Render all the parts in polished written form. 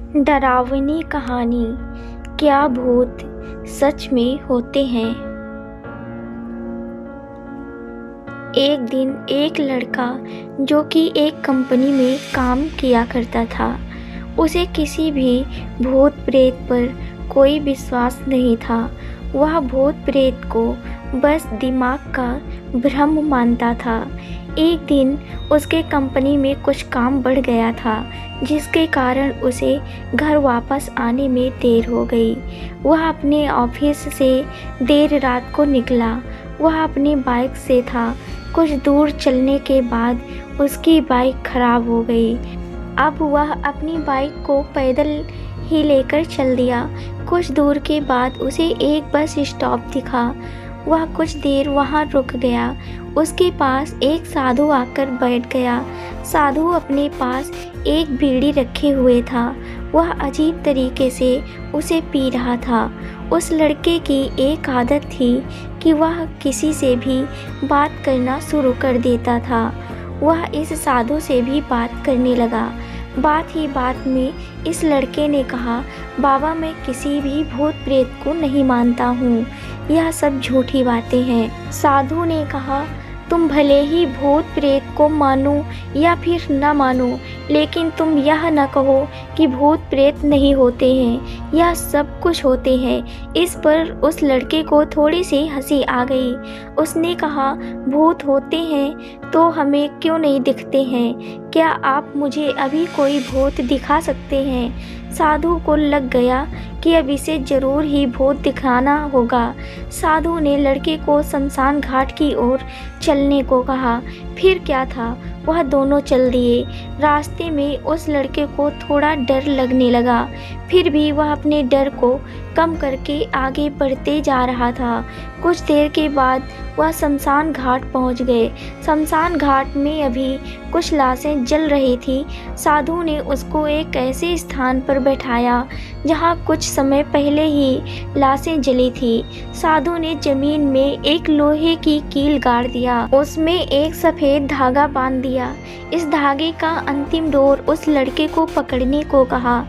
डरावनी कहानी। क्या भूत सच में होते हैं? एक दिन एक लड़का जो कि एक कंपनी में काम किया करता था, उसे किसी भी भूत प्रेत पर कोई विश्वास नहीं था। वह भूत प्रेत को बस दिमाग का भ्रम मानता था। एक दिन उसके कंपनी में कुछ काम बढ़ गया था, जिसके कारण उसे घर वापस आने में देर हो गई। वह अपने ऑफिस से देर रात को निकला। वह अपनी बाइक से था। कुछ दूर चलने के बाद उसकी बाइक खराब हो गई। अब वह अपनी बाइक को पैदल ही लेकर चल दिया। कुछ दूर के बाद उसे एक बस स्टॉप दिखा। वह कुछ देर वहां रुक गया। उसके पास एक साधु आकर बैठ गया। साधु अपने पास एक बीड़ी रखे हुए था। वह अजीब तरीके से उसे पी रहा था। उस लड़के की एक आदत थी कि वह किसी से भी बात करना शुरू कर देता था। वह इस साधु से भी बात करने लगा। बात ही बात में इस लड़के ने कहा, बाबा, मैं किसी भी भूत प्रेत को नहीं मानता हूँ। यह सब झूठी बातें हैं। साधु ने कहा, तुम भले ही भूत प्रेत को मानो या फिर न मानो, लेकिन तुम यह न कहो कि भूत प्रेत नहीं होते हैं। यह सब कुछ होते हैं। इस पर उस लड़के को थोड़ी सी हंसी आ गई। उसने कहा, भूत होते हैं तो हमें क्यों नहीं दिखते हैं? क्या आप मुझे अभी कोई भूत दिखा सकते हैं? साधु को लग गया कि अब इसे जरूर ही भूत दिखाना होगा। साधु ने लड़के को शमशान घाट की ओर चलने को कहा। फिर क्या था, वह दोनों चल दिए। रास्ते में उस लड़के को थोड़ा डर लगने लगा, फिर भी वह अपने डर को कम करके आगे बढ़ते जा रहा था। कुछ देर के बाद वह शमशान घाट पहुंच गए। शमशान घाट में अभी कुछ लाशें जल रही थी। साधु ने उसको एक ऐसे स्थान पर बैठाया जहां कुछ समय पहले ही लाशें जली थी। साधु ने जमीन में एक लोहे की कील गाड़ दिया। उसमें एक सफ़ेद धागा बांध दिया। इस धागे का अंतिम डोर उस लड़के को पकड़ने को कहा।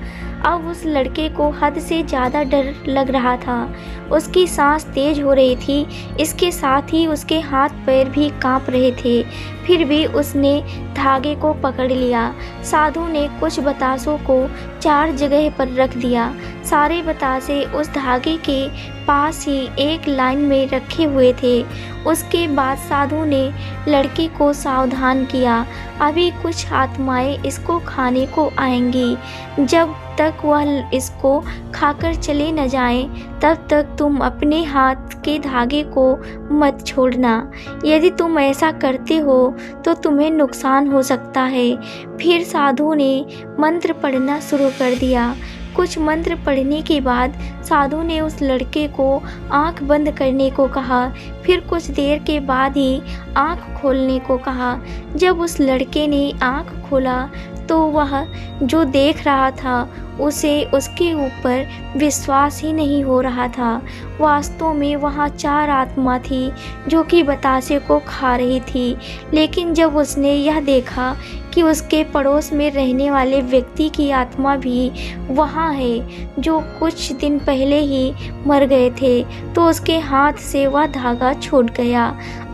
अब उस लड़के को हद से ज़्यादा डर लग रहा था। उसकी सांस तेज हो रही थी। इसके साथ ही उसके हाथ पैर भी कांप रहे थे। फिर भी उसने धागे को पकड़ लिया। साधु ने कुछ बतासों को 4 जगह पर रख दिया। सारे बतासे उस धागे के पास ही एक लाइन में रखे हुए थे। उसके बाद साधु ने लड़के को सावधान किया, अभी कुछ आत्माएं इसको खाने को आएंगी। जब तक वह इसको खाकर चले न जाएं, तब तक तुम अपने हाथ के धागे को मत छोड़ना। यदि तुम ऐसा करते हो तो तुम्हें नुकसान हो सकता है। फिर साधु ने मंत्र पढ़ना शुरू कर दिया। कुछ मंत्र पढ़ने के बाद साधु ने उस लड़के को आंख बंद करने को कहा। फिर कुछ देर के बाद ही आंख खोलने को कहा। जब उस लड़के ने आंख खोला तो वह जो देख रहा था उसे उसके ऊपर विश्वास ही नहीं हो रहा था। वास्तव में वहाँ 4 आत्मा थी जो कि बतासे को खा रही थी। लेकिन जब उसने यह देखा कि उसके पड़ोस में रहने वाले व्यक्ति की आत्मा भी वहाँ है जो कुछ दिन पहले ही मर गए थे, तो उसके हाथ से वह धागा छूट गया।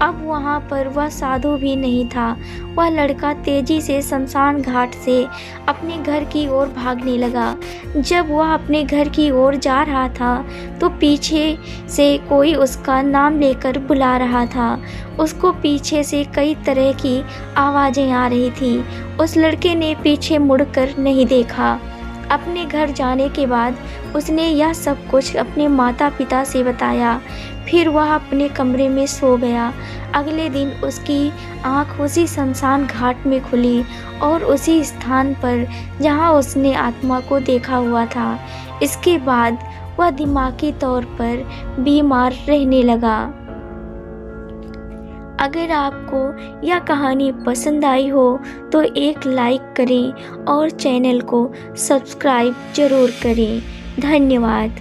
अब वहाँ पर वह साधु भी नहीं था। वह लड़का तेजी से शमशान घाट से अपने घर की ओर भागने लगा। जब वह अपने घर की ओर जा रहा था तो पीछे से कोई उसका नाम लेकर बुला रहा था। उसको पीछे से कई तरह की आवाज़ें आ रही थी। उस लड़के ने पीछे मुड़कर नहीं देखा। अपने घर जाने के बाद उसने यह सब कुछ अपने माता पिता से बताया। फिर वह अपने कमरे में सो गया। अगले दिन उसकी आँख उसी शमशान घाट में खुली और उसी स्थान पर जहाँ उसने आत्मा को देखा हुआ था। इसके बाद वह दिमागी तौर पर बीमार रहने लगा। अगर आपको यह कहानी पसंद आई हो तो एक लाइक करें और चैनल को सब्सक्राइब ज़रूर करें। धन्यवाद।